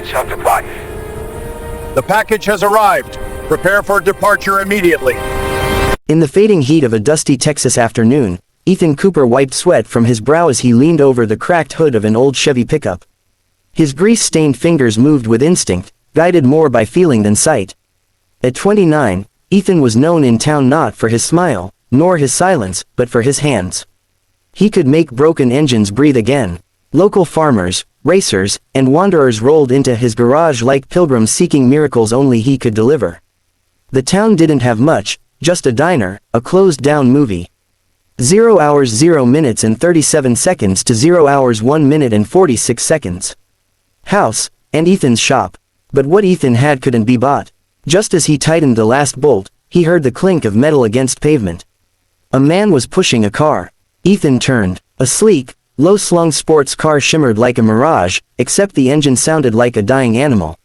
South to 5. The package has arrived. Prepare for departure immediately. In the fading heat of a dusty Texas afternoon, Ethan Cooper wiped sweat from his brow as he leaned over the cracked hood of an old Chevy pickup. His grease-stained fingers moved with instinct, guided more by feeling than sight. At 29, Ethan was known in town not for his smile, nor his silence, but for his hands. He could make broken engines breathe again. Local farmers, racers, and wanderers rolled into his garage like pilgrims seeking miracles only he could deliver. The town didn't have much, just a diner, a closed-down movie. 0 hours 0 minutes and 37 seconds to 0 hours 1 minute and 46 seconds. House, and Ethan's shop. But what Ethan had couldn't be bought. Just as he tightened the last bolt, he heard the clink of metal against pavement. A man was pushing a car. Ethan turned. A sleek, low-slung sports car shimmered like a mirage, except the engine sounded like a dying animal.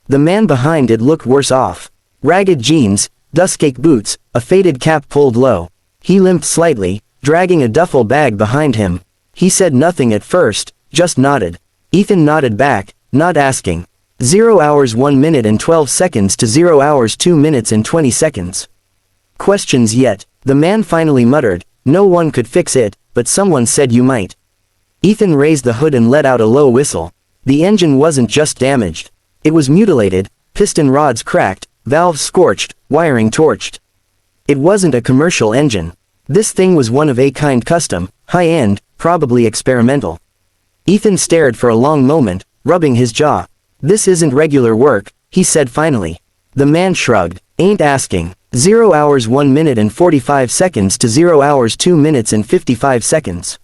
The man behind it looked worse off. Ragged jeans, dust-caked boots, a faded cap pulled low. He limped slightly, dragging a duffel bag behind him. He said nothing at first, just nodded. Ethan nodded back, not asking. 0 hours 1 minute and 12 seconds to 0 hours 2 minutes and 20 seconds. Questions yet, the man finally muttered, "No one could fix it, but someone said you might." Ethan raised the hood and let out a low whistle. The engine wasn't just damaged. It was mutilated, piston rods cracked, valves scorched, wiring torched. It wasn't a commercial engine. This thing was one of a kind, custom, high-end, probably experimental. Ethan stared for a long moment, rubbing his jaw. "This isn't regular work," he said finally. The man shrugged. "Ain't asking." 0 hours 1 minute and 45 seconds to 0 hours 2 minutes and 55 seconds.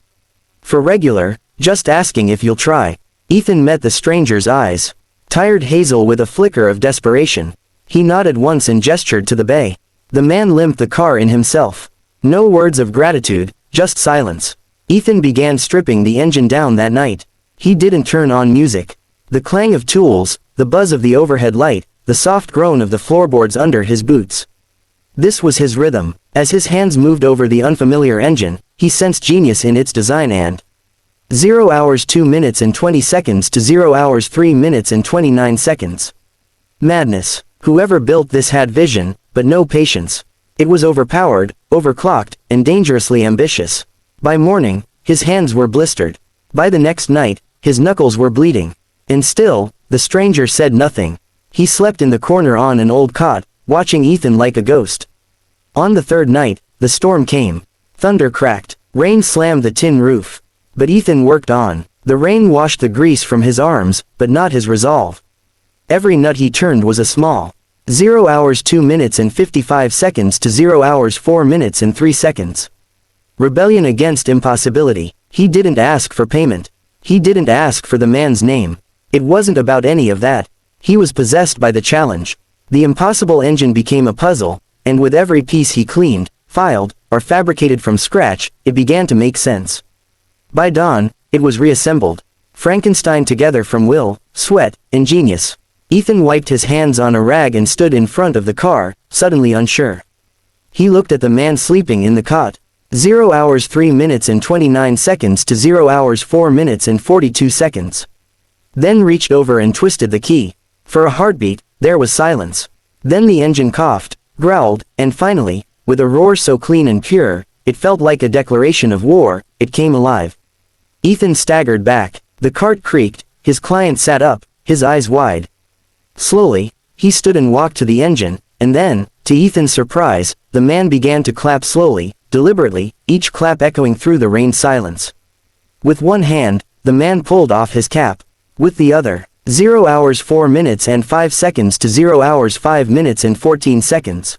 "For regular, just asking if you'll try." Ethan met the stranger's eyes. Tired hazel with a flicker of desperation. He nodded once and gestured to the bay. The man limped the car in himself. No words of gratitude, just silence. Ethan began stripping the engine down that night. He didn't turn on music. The clang of tools, the buzz of the overhead light, the soft groan of the floorboards under his boots. This was his rhythm. As his hands moved over the unfamiliar engine, he sensed genius in its design and 0 hours 2 minutes and 20 seconds to 0 hours 3 minutes and 29 seconds. Madness. Whoever built this had vision, but no patience. It was overpowered, overclocked, and dangerously ambitious. By morning, his hands were blistered. By the next night, his knuckles were bleeding. And still, the stranger said nothing. He slept in the corner on an old cot, watching Ethan like a ghost. On the third night, the storm came. Thunder cracked. Rain slammed the tin roof. But Ethan worked on. The rain washed the grease from his arms, but not his resolve. Every nut he turned was a small 0 hours 2 minutes and 55 seconds to 0 hours 4 minutes and 3 seconds. Rebellion against impossibility. He didn't ask for payment. He didn't ask for the man's name. It wasn't about any of that. He was possessed by the challenge. The impossible engine became a puzzle, and with every piece he cleaned, filed, or fabricated from scratch, it began to make sense. By dawn, it was reassembled. Frankenstein together from will, sweat, and genius. Ethan wiped his hands on a rag and stood in front of the car, suddenly unsure. He looked at the man sleeping in the cot. 0 hours 3 minutes and 29 seconds to 0 hours 4 minutes and 42 seconds. Then reached over and twisted the key. For a heartbeat, there was silence. Then the engine coughed, growled, and finally, with a roar so clean and pure, it felt like a declaration of war, it came alive. Ethan staggered back. The cart creaked, his client sat up, his eyes wide. Slowly, he stood and walked to the engine, and then, to Ethan's surprise, the man began to clap slowly, deliberately, each clap echoing through the rain silence. With one hand, the man pulled off his cap. With the other, 0 hours 4 minutes and 5 seconds to 0 hours 5 minutes and 14 seconds.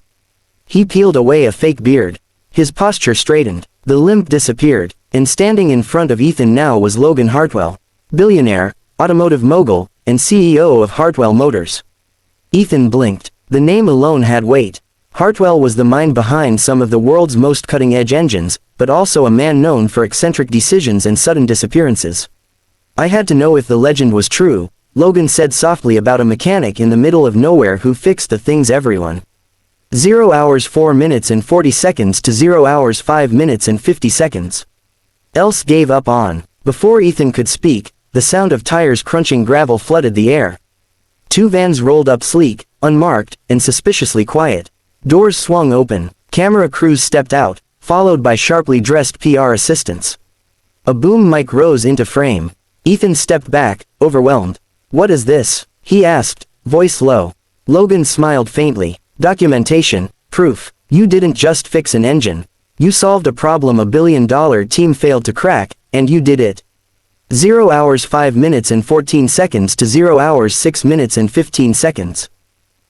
He peeled away a fake beard. His posture straightened. The limp disappeared, and standing in front of Ethan now was Logan Hartwell, billionaire, automotive mogul, and CEO of Hartwell Motors. Ethan blinked. The name alone had weight. Hartwell was the mind behind some of the world's most cutting-edge engines, but also a man known for eccentric decisions and sudden disappearances. "I had to know if the legend was true," Logan said softly about a mechanic in the middle of nowhere who fixed the things everyone. 0 hours 4 minutes and 40 seconds to 0 hours 5 minutes and 50 seconds. Else gave up on. Before Ethan could speak, the sound of tires crunching gravel flooded the air. Two vans rolled up sleek, unmarked, and suspiciously quiet. Doors swung open. Camera crews stepped out, followed by sharply dressed PR assistants. A boom mic rose into frame. Ethan stepped back, overwhelmed. "What is this?" he asked, voice low. Logan smiled faintly. "Documentation, proof. You didn't just fix an engine. You solved a problem a billion-dollar team failed to crack, and you did it. 0 hours 5 minutes and 14 seconds to 0 hours 6 minutes and 15 seconds.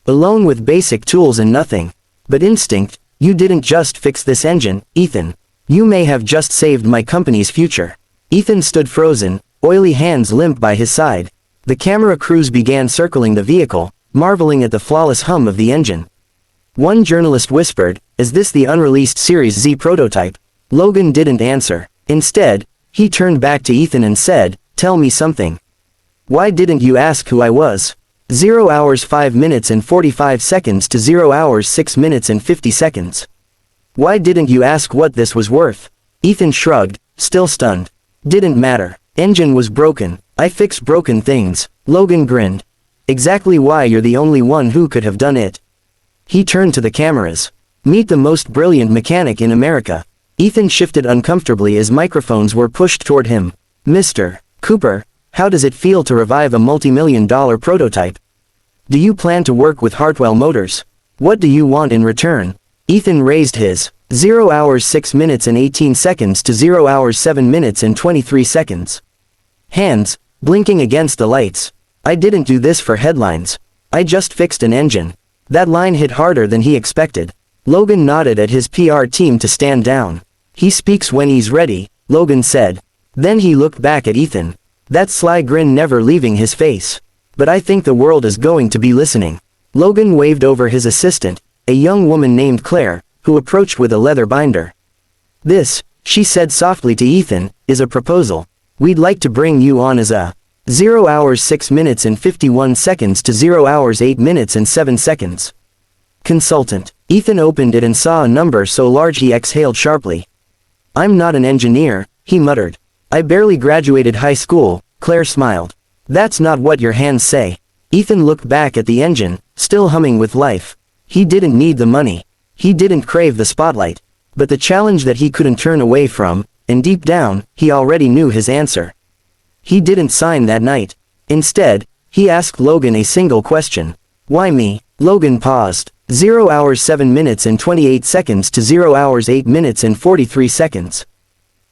Alone with basic tools and nothing but instinct, you didn't just fix this engine, Ethan. You may have just saved my company's future." Ethan stood frozen, oily hands limp by his side. The camera crews began circling the vehicle, marveling at the flawless hum of the engine. One journalist whispered, "Is this the unreleased Series Z prototype?" Logan didn't answer. Instead, he turned back to Ethan and said, "Tell me something. Why didn't you ask who I was?" 0 hours 5 minutes and 45 seconds to 0 hours 6 minutes and 50 seconds. "Why didn't you ask what this was worth?" Ethan shrugged, still stunned. "Didn't matter. Engine was broken. I fix broken things." Logan grinned. "Exactly why you're the only one who could have done it." He turned to the cameras. "Meet the most brilliant mechanic in America." Ethan shifted uncomfortably as microphones were pushed toward him. "Mr. Cooper, how does it feel to revive a multi-million-dollar prototype? Do you plan to work with Hartwell Motors? What do you want in return?" Ethan raised his 0 hours 6 minutes and 18 seconds to 0 hours 7 minutes and 23 seconds. Hands, blinking against the lights. "I didn't do this for headlines. I just fixed an engine." That line hit harder than he expected. Logan nodded at his PR team to stand down. "He speaks when he's ready," Logan said. Then he looked back at Ethan. That sly grin never leaving his face. "But I think the world is going to be listening." Logan waved over his assistant, a young woman named Claire, who approached with a leather binder. "This," she said softly to Ethan, "is a proposal. We'd like to bring you on as a 0 hours 6 minutes and 51 seconds to 0 hours 8 minutes and 7 seconds. Consultant." Ethan opened it and saw a number so large he exhaled sharply. "I'm not an engineer," he muttered. "I barely graduated high school," Claire smiled. "That's not what your hands say." Ethan looked back at the engine, still humming with life. He didn't need the money. He didn't crave the spotlight. But the challenge that he couldn't turn away from, and deep down, he already knew his answer. He didn't sign that night. Instead, he asked Logan a single question. "Why me?" Logan paused. 0 hours 7 minutes and 28 seconds to 0 hours 8 minutes and 43 seconds.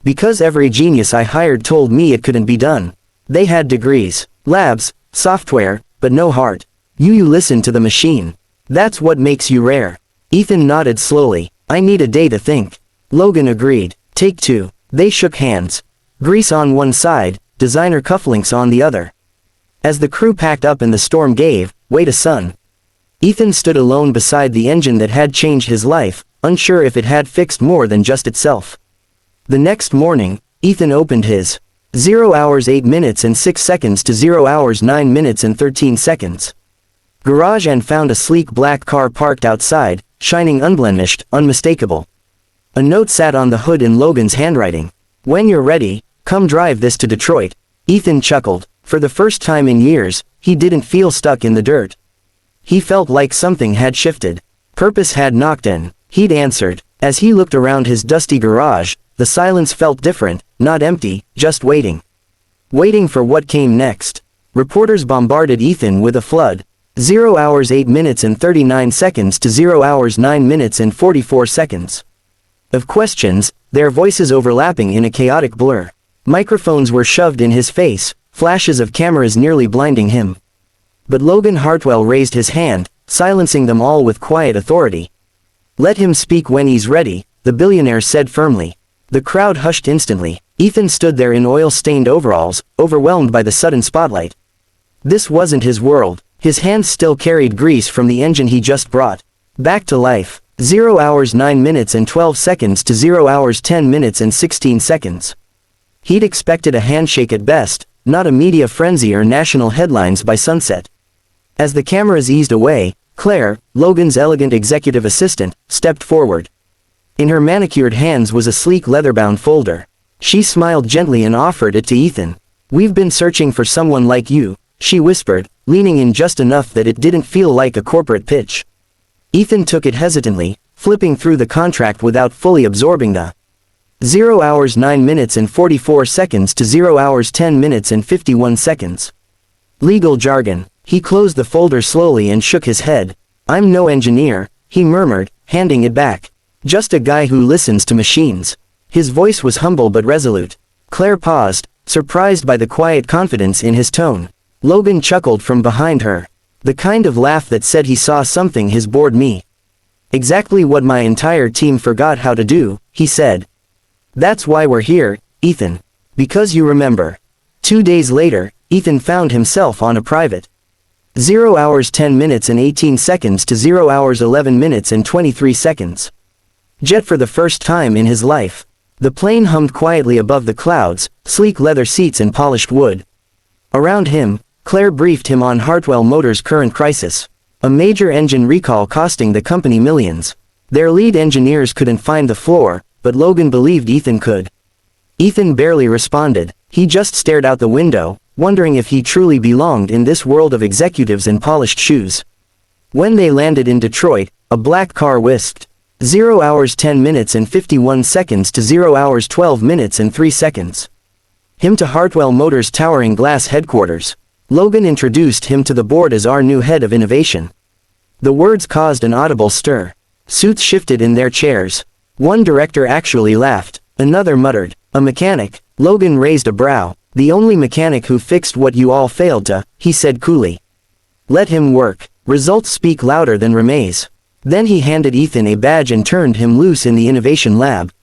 "Because every genius I hired told me it couldn't be done. They had degrees, labs, software, but no heart. You listen to the machine. That's what makes you rare." Ethan nodded slowly. "I need a day to think." Logan agreed. "Take two." They shook hands. Grease on one side, designer cufflinks on the other. As the crew packed up and the storm gave way to sun, Ethan stood alone beside the engine that had changed his life, unsure if it had fixed more than just itself. The next morning, Ethan opened his 0 hours 8 minutes and 6 seconds to 0 hours 9 minutes and 13 seconds. Garage and found a sleek black car parked outside, shining unblemished, unmistakable. A note sat on the hood in Logan's handwriting. "When you're ready, come drive this to Detroit." Ethan chuckled. For the first time in years, he didn't feel stuck in the dirt. He felt like something had shifted. Purpose had knocked in. He'd answered. As he looked around his dusty garage, the silence felt different, not empty, just waiting. Waiting for what came next. Reporters bombarded Ethan with a flood. 0 hours 8 minutes and 39 seconds to 0 hours 9 minutes and 44 seconds. Of questions, their voices overlapping in a chaotic blur. Microphones were shoved in his face, flashes of cameras nearly blinding him. But Logan Hartwell raised his hand, silencing them all with quiet authority. "Let him speak when he's ready," the billionaire said firmly. The crowd hushed instantly. Ethan stood there in oil-stained overalls, overwhelmed by the sudden spotlight. This wasn't his world. His hands still carried grease from the engine he just brought back to life. 0 hours 9 minutes and 12 seconds to 0 hours 10 minutes and 16 seconds. He'd expected a handshake at best, not a media frenzy or national headlines by sunset. As the cameras eased away, Claire, Logan's elegant executive assistant, stepped forward. In her manicured hands was a sleek leather-bound folder. She smiled gently and offered it to Ethan. "We've been searching for someone like you," she whispered, leaning in just enough that it didn't feel like a corporate pitch. Ethan took it hesitantly, flipping through the contract without fully absorbing the 0 hours 9 minutes and 44 seconds to 0 hours 10 minutes and 51 seconds. Legal jargon. He closed the folder slowly and shook his head. "I'm no engineer," he murmured, handing it back. "Just a guy who listens to machines." His voice was humble but resolute. Claire paused, surprised by the quiet confidence in his tone. Logan chuckled from behind her. The kind of laugh that said he saw something his bored me. "Exactly what my entire team forgot how to do," he said. "That's why we're here, Ethan. Because you remember." 2 days later, Ethan found himself on a private 0 hours 10 minutes and 18 seconds to 0 hours 11 minutes and 23 seconds. Jet for the first time in his life. The plane hummed quietly above the clouds, sleek leather seats and polished wood. Around him, Claire briefed him on Hartwell Motors' current crisis. A major engine recall costing the company millions. Their lead engineers couldn't find the floor, but Logan believed Ethan could. Ethan barely responded. He just stared out the window, wondering if he truly belonged in this world of executives and polished shoes. When they landed in Detroit, a black car whisked 0 hours 10 minutes and 51 seconds to 0 hours 12 minutes and 3 seconds. Him to Hartwell Motors' towering glass headquarters. Logan introduced him to the board as our new head of innovation. The words caused an audible stir. Suits shifted in their chairs. One director actually laughed. Another muttered. "A mechanic." Logan raised a brow. "The only mechanic who fixed what you all failed to," he said coolly. "Let him work. Results speak louder than remains." Then he handed Ethan a badge and turned him loose in the innovation lab.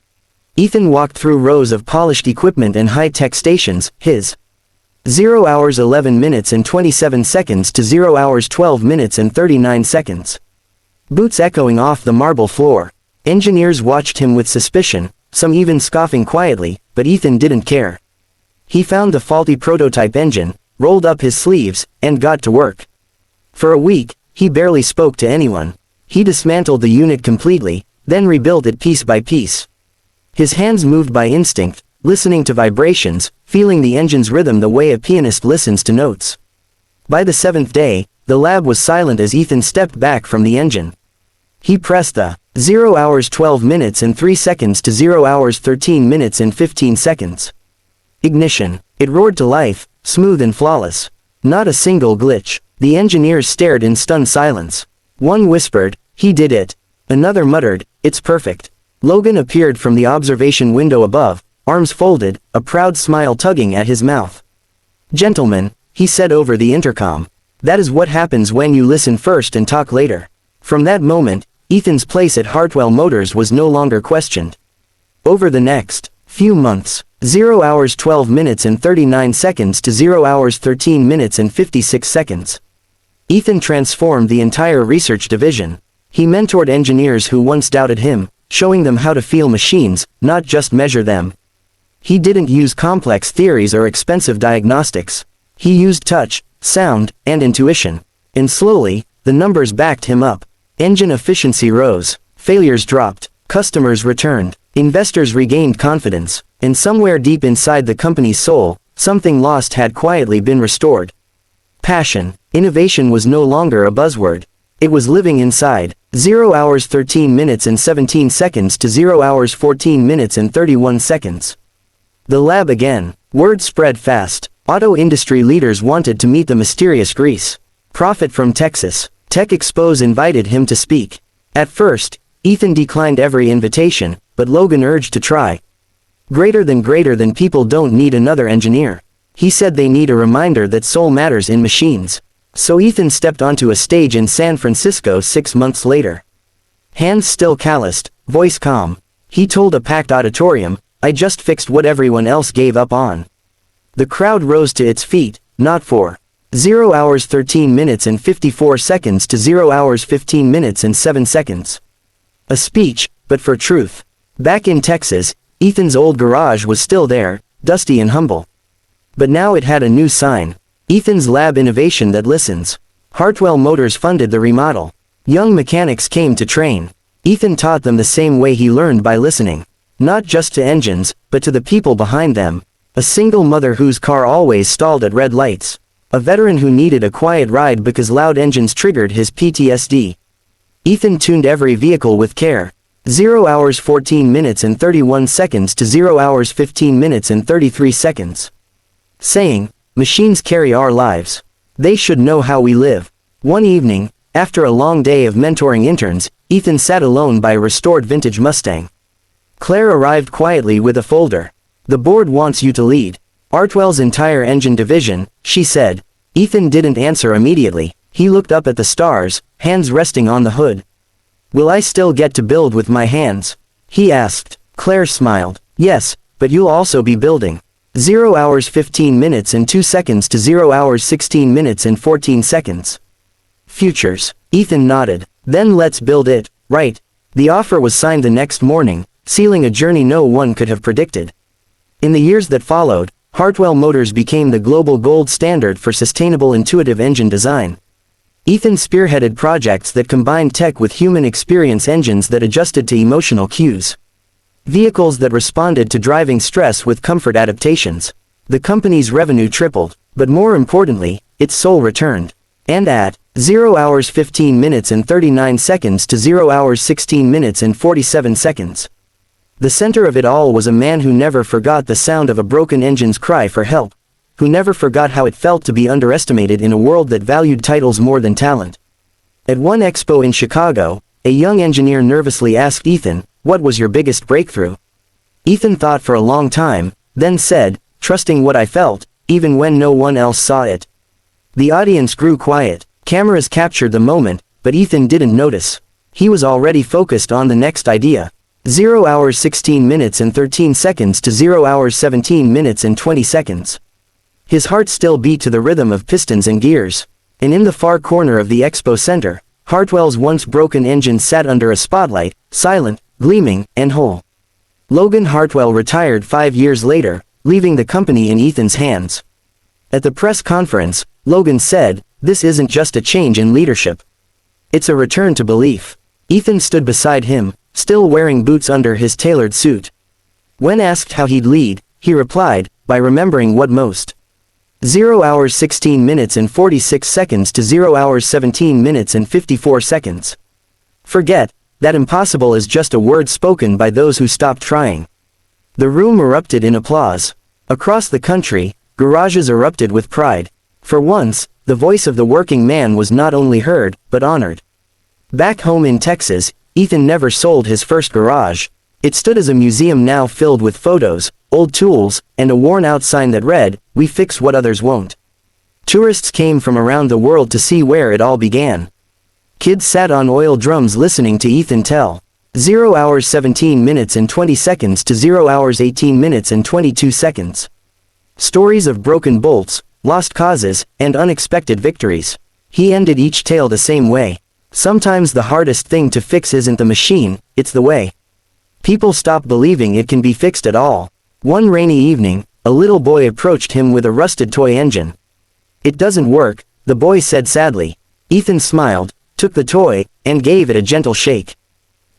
Ethan walked through rows of polished equipment and high-tech stations, his 0 hours 11 minutes and 27 seconds to 0 hours 12 minutes and 39 seconds. Boots echoing off the marble floor. Engineers watched him with suspicion, some even scoffing quietly, but Ethan didn't care. He found the faulty prototype engine, rolled up his sleeves, and got to work. For a week, he barely spoke to anyone. He dismantled the unit completely, then rebuilt it piece by piece. His hands moved by instinct, listening to vibrations, feeling the engine's rhythm the way a pianist listens to notes. By the 7th day, the lab was silent as Ethan stepped back from the engine. He pressed the 0 hours 12 minutes and 3 seconds to 0 hours 13 minutes and 15 seconds. Ignition. It roared to life, smooth and flawless. Not a single glitch. The engineers stared in stunned silence. One whispered, "He did it." Another muttered, "It's perfect." Logan appeared from the observation window above, arms folded, a proud smile tugging at his mouth. "Gentlemen," he said over the intercom. "That is what happens when you listen first and talk later." From that moment, Ethan's place at Hartwell Motors was no longer questioned. Over the next few months, 0 hours 12 minutes and 39 seconds to 0 hours 13 minutes and 56 seconds. Ethan transformed the entire research division. He mentored engineers who once doubted him, showing them how to feel machines, not just measure them. He didn't use complex theories or expensive diagnostics. He used touch, sound, and intuition. And slowly, the numbers backed him up. Engine efficiency rose, failures dropped, customers returned, investors regained confidence, and somewhere deep inside the company's soul, something lost had quietly been restored. Passion. Innovation was no longer a buzzword. It was living inside. 0 hours 13 minutes and 17 seconds to 0 hours 14 minutes and 31 seconds. The lab again. Word spread fast. Auto industry leaders wanted to meet the mysterious Grease prophet from Texas. Tech Expos invited him to speak. At first, Ethan declined every invitation, but Logan urged to try. Greater than people don't need another engineer. He said they need a reminder that soul matters in machines. So Ethan stepped onto a stage in San Francisco 6 months later. Hands still calloused, voice calm. He told a packed auditorium, "I just fixed what everyone else gave up on." The crowd rose to its feet, not for 0 hours 13 minutes and 54 seconds to 0 hours 15 minutes and 7 seconds. A speech, but for truth. Back in Texas, Ethan's old garage was still there, dusty and humble. But now it had a new sign. Ethan's Lab Innovation That Listens. Hartwell Motors funded the remodel. Young mechanics came to train. Ethan taught them the same way he learned, by listening. Not just to engines, but to the people behind them. A single mother whose car always stalled at red lights. A veteran who needed a quiet ride because loud engines triggered his PTSD. Ethan tuned every vehicle with care. 0 hours 14 minutes and 31 seconds to 0 hours 15 minutes and 33 seconds. Saying, "Machines carry our lives. They should know how we live." One evening, after a long day of mentoring interns, Ethan sat alone by a restored vintage Mustang. Claire arrived quietly with a folder. "The board wants you to lead Artwell's entire engine division," she said. Ethan didn't answer immediately. He looked up at the stars, hands resting on the hood. "Will I still get to build with my hands?" he asked. Claire smiled. "Yes, but you'll also be building." 0 hours 15 minutes and 2 seconds to 0 hours 16 minutes and 14 seconds. Futures. Ethan nodded. "Then let's build it, right?" The offer was signed the next morning, sealing a journey no one could have predicted. In the years that followed, Hartwell Motors became the global gold standard for sustainable intuitive engine design. Ethan spearheaded projects that combined tech with human experience, engines that adjusted to emotional cues. Vehicles that responded to driving stress with comfort adaptations. The company's revenue tripled, but more importantly, its soul returned. And at 0 hours 15 minutes and 39 seconds to 0 hours 16 minutes and 47 seconds. The center of it all was a man who never forgot the sound of a broken engine's cry for help, who never forgot how it felt to be underestimated in a world that valued titles more than talent. At one expo in Chicago, a young engineer nervously asked Ethan, "What was your biggest breakthrough?" Ethan thought for a long time, then said, "Trusting what I felt, even when no one else saw it." The audience grew quiet. Cameras captured the moment, but Ethan didn't notice. He was already focused on the next idea. 0 hours 16 minutes and 13 seconds to 0 hours 17 minutes and 20 seconds. His heart still beat to the rhythm of pistons and gears. And in the far corner of the expo center, Hartwell's once broken engine sat under a spotlight, silent, gleaming, and whole. Logan Hartwell retired 5 years later, leaving the company in Ethan's hands. At the press conference, Logan said, "This isn't just a change in leadership. It's a return to belief." Ethan stood beside him, still wearing boots under his tailored suit. When asked how he'd lead, he replied, "By remembering what most." 0 hours 16 minutes and 46 seconds to 0 hours 17 minutes and 54 seconds. Forget that impossible is just a word spoken by those who stopped trying. The room erupted in applause. Across the country, garages erupted with pride. For once, the voice of the working man was not only heard, but honored. Back home in Texas, Ethan never sold his first garage. It stood as a museum now filled with photos, old tools, and a worn-out sign that read, "We fix what others won't." Tourists came from around the world to see where it all began. Kids sat on oil drums listening to Ethan tell. 0 hours 17 minutes and 20 seconds to 0 hours 18 minutes and 22 seconds. Stories of broken bolts, lost causes, and unexpected victories. He ended each tale the same way. Sometimes the hardest thing to fix isn't the machine, it's the way. People stop believing it can be fixed at all. One rainy evening, a little boy approached him with a rusted toy engine. "It doesn't work," the boy said sadly. Ethan smiled, took the toy, and gave it a gentle shake.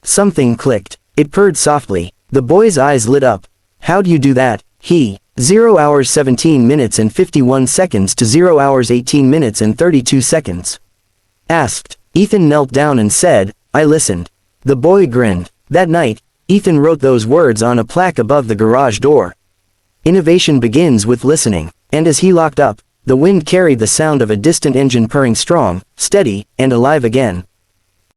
Something clicked. It purred softly. The boy's eyes lit up. "How'd you do that?" He, 0 hours 17 minutes and 51 seconds to 0 hours 18 minutes and 32 seconds. Asked. Ethan knelt down and said, "I listened." The boy grinned. That night, Ethan wrote those words on a plaque above the garage door. Innovation begins with listening. And as he locked up, the wind carried the sound of a distant engine purring strong, steady, and alive again.